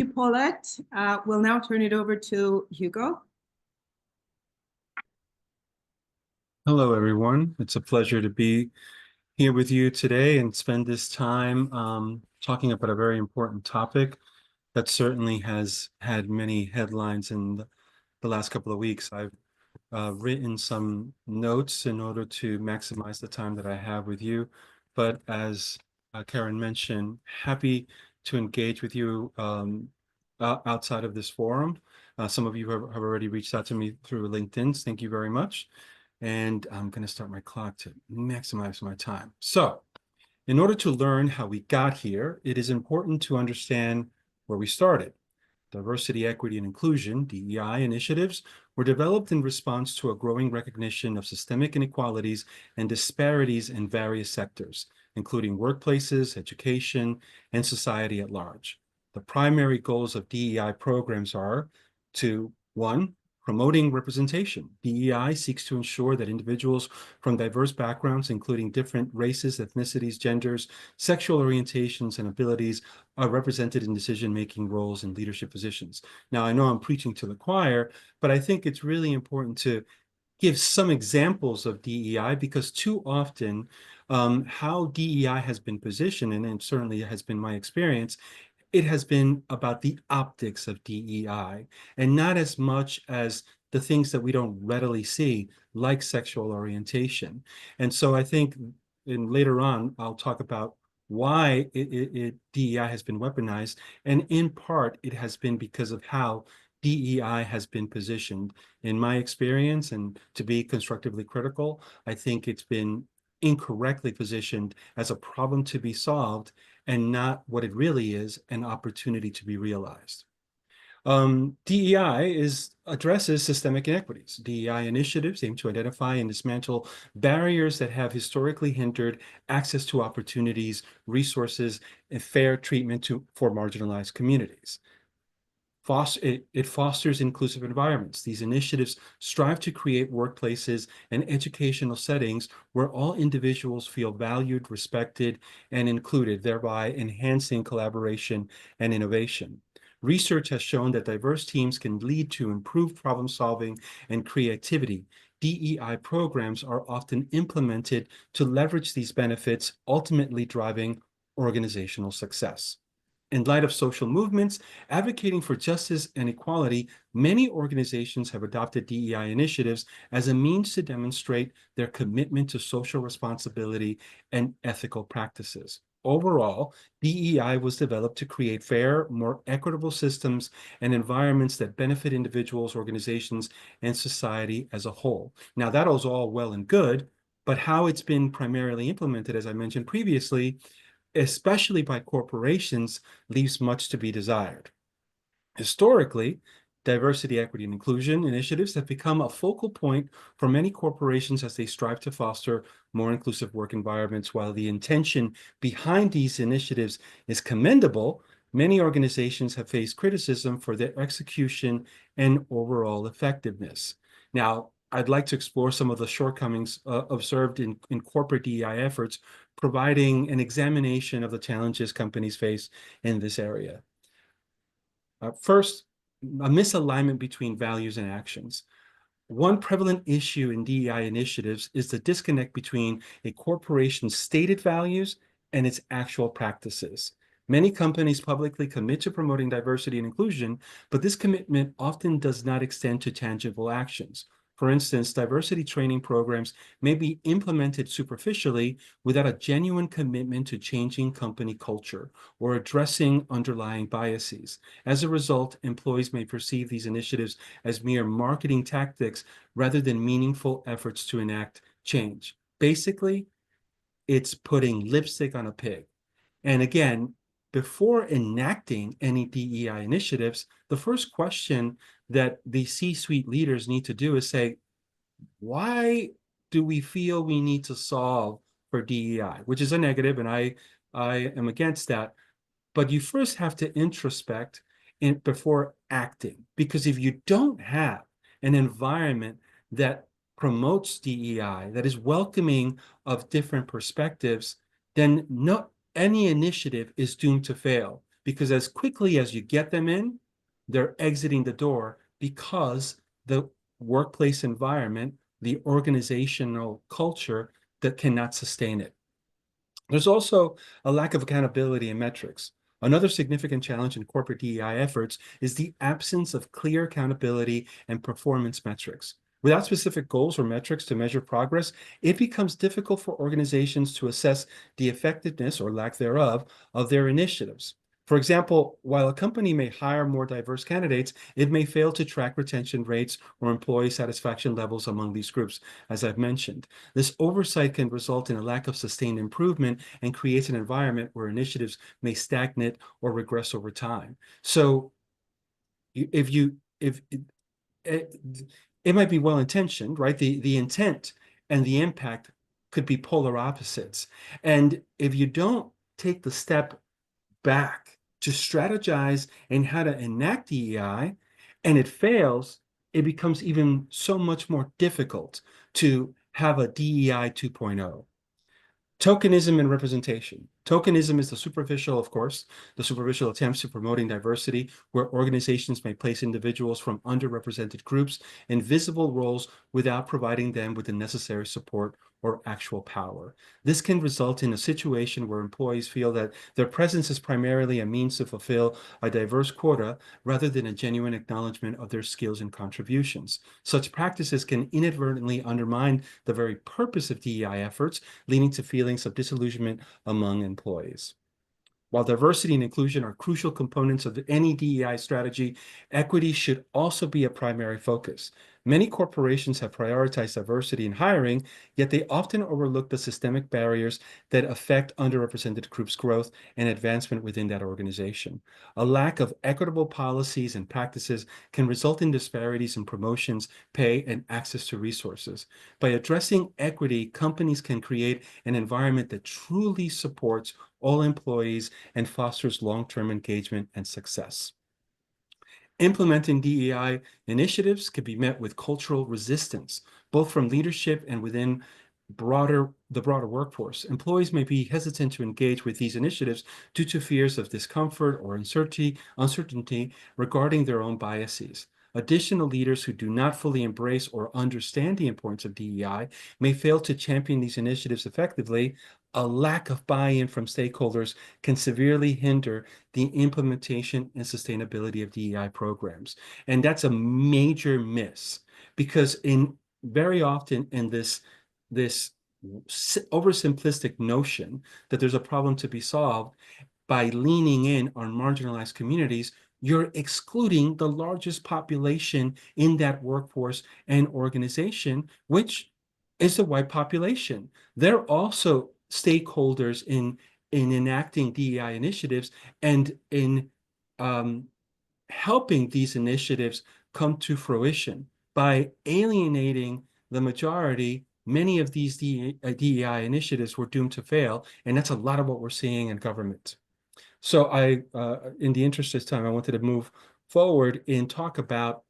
You, Paulette. We'll now turn it over to Hugo. Hello, everyone. It's a pleasure to be here with you today and spend this time talking about a very important topic that certainly has had many headlines in the last couple of weeks. I've written some notes in order to maximize the time that I have with you. But as Karen mentioned, happy to engage with you outside of this forum. Some of you have already reached out to me through LinkedIn. Thank you very much. And I'm going to start my clock to maximize my time. So, in order to learn how we got here, it is important to understand where we started. Diversity, equity, and inclusion, DEI initiatives, were developed in response to a growing recognition of systemic inequalities and disparities in various sectors, including workplaces, education, and society at large. The primary goals of DEI programs are to, one, promoting representation. DEI seeks to ensure that individuals from diverse backgrounds, including different races, ethnicities, genders, sexual orientations, and abilities, are represented in decision-making roles and leadership positions. Now, I know I'm preaching to the choir, but I think it's really important to give some examples of DEI because too often how DEI has been positioned, and certainly has been my experience, it has been about the optics of DEI and not as much as the things that we don't readily see, like sexual orientation. And so I think later on, I'll talk about why DEI has been weaponized. And in part, it has been because of how DEI has been positioned. In my experience, and to be constructively critical, I think it's been incorrectly positioned as a problem to be solved and not what it really is, an opportunity to be realized. DEI addresses systemic inequities. DEI initiatives aim to identify and dismantle barriers that have historically hindered access to opportunities, resources, and fair treatment for marginalized communities. It fosters inclusive environments. These initiatives strive to create workplaces and educational settings where all individuals feel valued, respected, and included, thereby enhancing collaboration and innovation. Research has shown that diverse teams can lead to improved problem solving and creativity. DEI programs are often implemented to leverage these benefits, ultimately driving organizational success. In light of social movements advocating for justice and equality, many organizations have adopted DEI initiatives as a means to demonstrate their commitment to social responsibility and ethical practices. Overall, DEI was developed to create fair, more equitable systems and environments that benefit individuals, organizations, and society as a whole. Now, that was all well and good, but how it's been primarily implemented, as I mentioned previously, especially by corporations, leaves much to be desired. Historically, diversity, equity, and inclusion initiatives have become a focal point for many corporations as they strive to foster more inclusive work environments. While the intention behind these initiatives is commendable, many organizations have faced criticism for their execution and overall effectiveness. Now, I'd like to explore some of the shortcomings observed in corporate DEI efforts, providing an examination of the challenges companies face in this area. First, a misalignment between values and actions. One prevalent issue in DEI initiatives is the disconnect between a corporation's stated values and its actual practices. Many companies publicly commit to promoting diversity and inclusion, but this commitment often does not extend to tangible actions. For instance, diversity training programs may be implemented superficially without a genuine commitment to changing company culture or addressing underlying biases. As a result, employees may perceive these initiatives as mere marketing tactics rather than meaningful efforts to enact change. Basically, it's putting lipstick on a pig. And again, before enacting any DEI initiatives, the first question that the C-suite leaders need to do is say, why do we feel we need to solve for DEI, which is a negative, and I am against that. But you first have to introspect before acting, because if you don't have an environment that promotes DEI, that is welcoming of different perspectives, then any initiative is doomed to fail, because as quickly as you get them in, they're exiting the door because the workplace environment, the organizational culture that cannot sustain it. There's also a lack of accountability and metrics. Another significant challenge in corporate DEI efforts is the absence of clear accountability and performance metrics. Without specific goals or metrics to measure progress, it becomes difficult for organizations to assess the effectiveness or lack thereof of their initiatives. For example, while a company may hire more diverse candidates, it may fail to track retention rates or employee satisfaction levels among these groups, as I've mentioned. This oversight can result in a lack of sustained improvement and creates an environment where initiatives may stagnate or regress over time. So if it might be well-intentioned, right? The intent and the impact could be polar opposites. And if you don't take the step back to strategize and how to enact DEI, and it fails, it becomes even so much more difficult to have a DEI 2.0. Tokenism and representation. Tokenism is the superficial, of course, the superficial attempts at promoting diversity, where organizations may place individuals from underrepresented groups in visible roles without providing them with the necessary support or actual power. This can result in a situation where employees feel that their presence is primarily a means to fulfill a diverse quota rather than a genuine acknowledgement of their skills and contributions. Such practices can inadvertently undermine the very purpose of DEI efforts, leading to feelings of disillusionment among employees. While diversity and inclusion are crucial components of any DEI strategy, equity should also be a primary focus. Many corporations have prioritized diversity in hiring, yet they often overlook the systemic barriers that affect underrepresented groups' growth and advancement within that organization. A lack of equitable policies and practices can result in disparities in promotions, pay, and access to resources. By addressing equity, companies can create an environment that truly supports all employees and fosters long-term engagement and success. Implementing DEI initiatives can be met with cultural resistance, both from leadership and within the broader workforce. Employees may be hesitant to engage with these initiatives due to fears of discomfort or uncertainty regarding their own biases. Additional leaders who do not fully embrace or understand the importance of DEI may fail to champion these initiatives effectively. A lack of buy-in from stakeholders can severely hinder the implementation and sustainability of DEI programs. And that's a major miss, because very often in this oversimplistic notion that there's a problem to be solved, by leaning in on marginalized communities, you're excluding the largest population in that workforce and organization, which is the white population. They're also stakeholders in enacting DEI initiatives and in helping these initiatives come to fruition. By alienating the majority, many of these DEI initiatives were doomed to fail, and that's a lot of what we're seeing in government. So in the interest of time, I wanted to move forward and talk about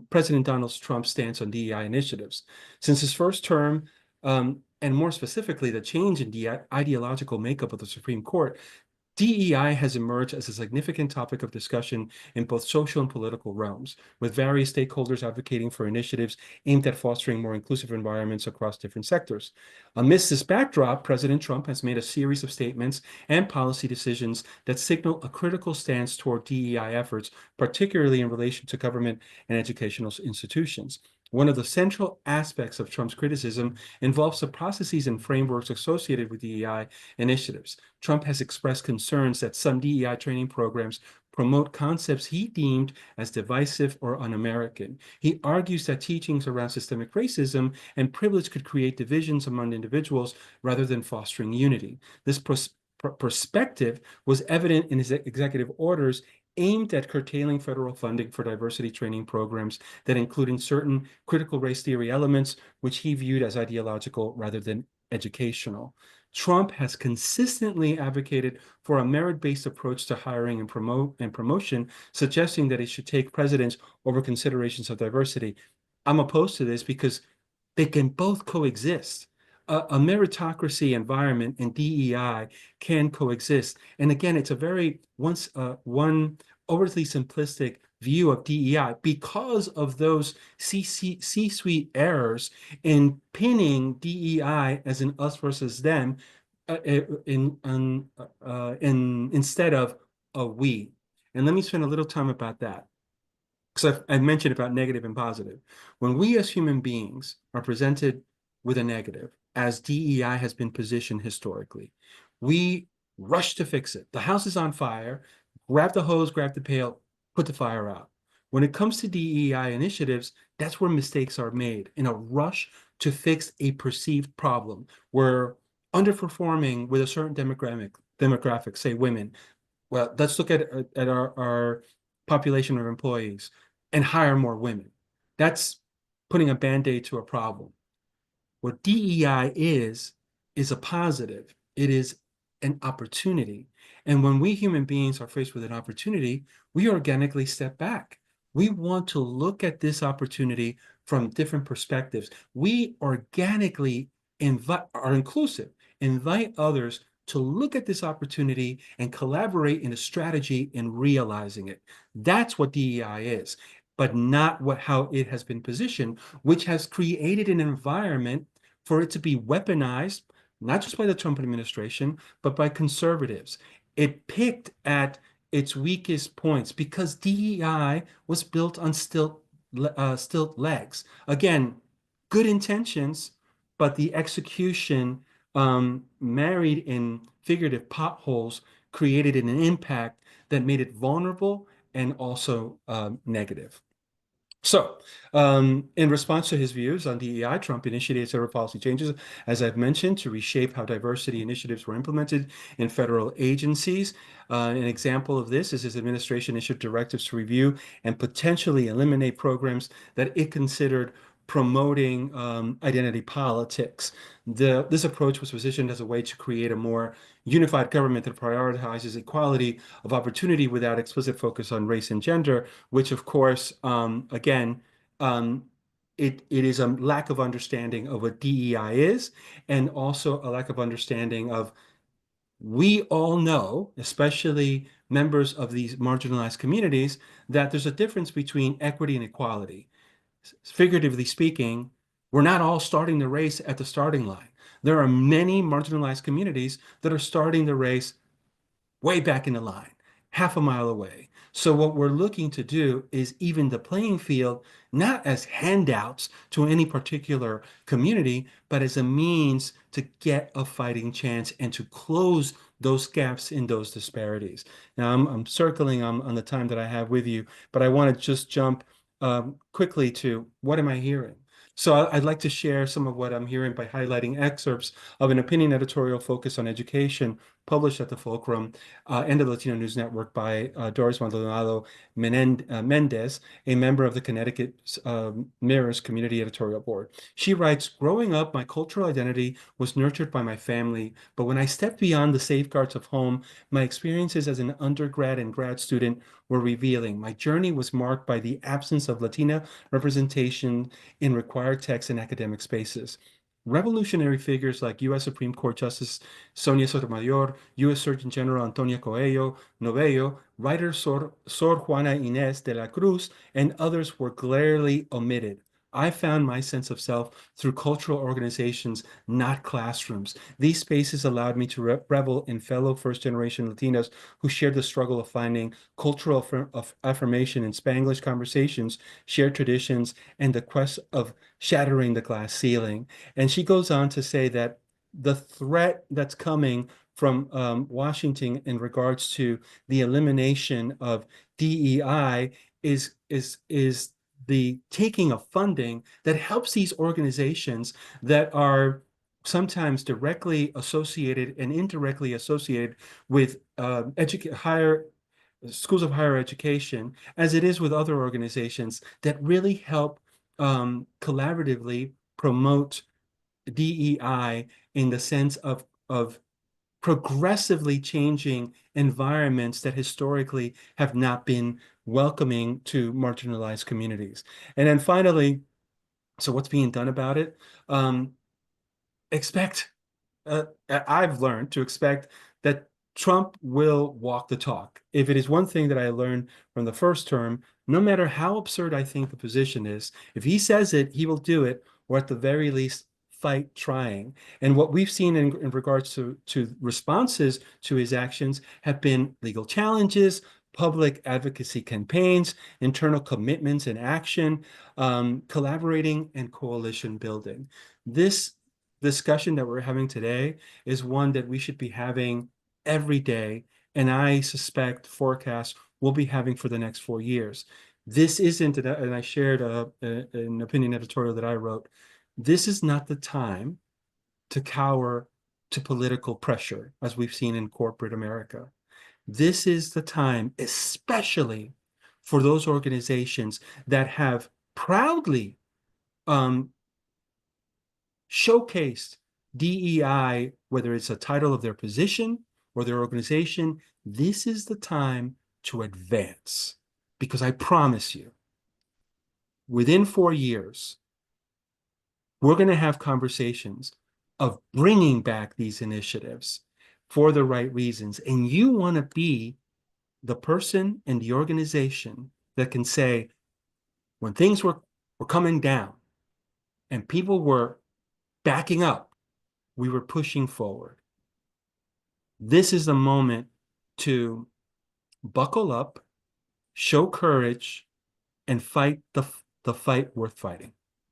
President Donald Trump's stance on DEI initiatives. Since his first term, and more specifically, the change in the ideological makeup of the Supreme Court, DEI has emerged as a significant topic of discussion in both social and political realms, with various stakeholders advocating for initiatives aimed at fostering more inclusive environments across different sectors. Amidst this backdrop, President Trump has made a series of statements and policy decisions that signal a critical stance toward DEI efforts, particularly in relation to government and educational institutions. One of the central aspects of Trump's criticism involves the processes and frameworks associated with DEI initiatives. Trump has expressed concerns that some DEI training programs promote concepts he deemed as divisive or un-American. He argues that teachings around systemic racism and privilege could create divisions among individuals rather than fostering unity. This perspective was evident in his executive orders aimed at curtailing federal funding for diversity training programs that included certain critical race theory elements, which he viewed as ideological rather than educational. Trump has consistently advocated for a merit-based approach to hiring and promotion, suggesting that it should take precedence over considerations of diversity. I'm opposed to this because they can both coexist. a meritocracy environment and DEI can coexist. And again, it's a very one overly simplistic view of DEI because of those C-suite errors in pinning DEI as an us versus them instead of a we. And let me spend a little time about that. Because I mentioned about negative and positive. When we as human beings are presented with a negative, as DEI has been positioned historically, we rush to fix it. The house is on fire, grab the hose, grab the pail, put the fire out. When it comes to DEI initiatives, that's where mistakes are made in a rush to fix a perceived problem. We're underperforming with a certain demographic, say women. Well, let's look at our population of employees and hire more women. That's putting a Band-Aid to a problem. What DEI is a positive. It is an opportunity. And when we human beings are faced with an opportunity, we organically step back. We want to look at this opportunity from different perspectives. We organically are inclusive, invite others to look at this opportunity and collaborate in a strategy in realizing it. That's what DEI is, but not how it has been positioned, which has created an environment for it to be weaponized, not just by the Trump administration, but by conservatives. It picked at its weakest points because DEI was built on stilt legs. Again, good intentions, but the execution married in figurative potholes created an impact that made it vulnerable and also negative. So, in response to his views on DEI, Trump initiated several policy changes, as I've mentioned, to reshape how diversity initiatives were implemented in federal agencies. An example of this is his administration issued directives to review and potentially eliminate programs that it considered promoting identity politics. This approach was positioned as a way to create a more unified government that prioritizes equality of opportunity without explicit focus on race and gender, which of course, again, it is a lack of understanding of what DEI is, and also a lack of understanding of, we all know, especially members of these marginalized communities, that there's a difference between equity and equality. Figuratively speaking, we're not all starting the race at the starting line. There are many marginalized communities that are starting the race way back in the line, half a mile away. So what we're looking to do is even the playing field, not as handouts to any particular community, but as a means to get a fighting chance and to close those gaps in those disparities. Now, I'm circling on the time that I have with you, but I want to just jump quickly to what am I hearing? So I'd like to share some of what I'm hearing by highlighting excerpts of an opinion editorial focused on education published at the Fulcrum and the Latino News Network by Doris Maldonado Mendez, a member of the Connecticut Mirror's Community Editorial Board. She writes, "Growing up, my cultural identity was nurtured by my family, but when I stepped beyond the safeguards of home, my experiences as an undergrad and grad student were revealing. My journey was marked by the absence of Latina representation in required texts and academic spaces. Revolutionary figures like U.S. Supreme Court Justice Sonia Sotomayor, U.S. Surgeon General Antonio Coelho Novello, writer Sor Juana Inés de la Cruz, and others were glaringly omitted. I found my sense of self through cultural organizations, not classrooms. These spaces allowed me to revel in fellow first-generation Latinos who shared the struggle of finding cultural affirmation in Spanglish conversations, shared traditions, and the quest of shattering the glass ceiling." And she goes on to say that the threat that's coming from Washington in regards to the elimination of DEI is the taking of funding that helps these organizations that are sometimes directly associated and indirectly associated with higher schools of higher education, as it is with other organizations that really help collaboratively promote DEI in the sense of progressively changing environments that historically have not been welcoming to marginalized communities. And then finally, so what's being done about it? expect, I've learned to expect that Trump will walk the talk. If it is one thing that I learned from the first term, no matter how absurd I think the position is, if he says it, he will do it, or at the very least, fight trying. And what we've seen in regards to responses to his actions have been legal challenges, public advocacy campaigns, internal commitments and action, collaborating and coalition building. This discussion that we're having today is one that we should be having every day, and I suspect forecasts we'll be having for the next 4 years. This isn't, and I shared an opinion editorial that I wrote, this is not the time to cower to political pressure, as we've seen in corporate America. This is the time, especially for those organizations that have proudly showcased DEI, whether it's a title of their position or their organization. This is the time to advance, because I promise you, within 4 years, we're going to have conversations of bringing back these initiatives for the right reasons. And you want to be the person and the organization that can say, when things were coming down and people were backing up, we were pushing forward. This is the moment to buckle up, show courage, and fight the fight worth fighting.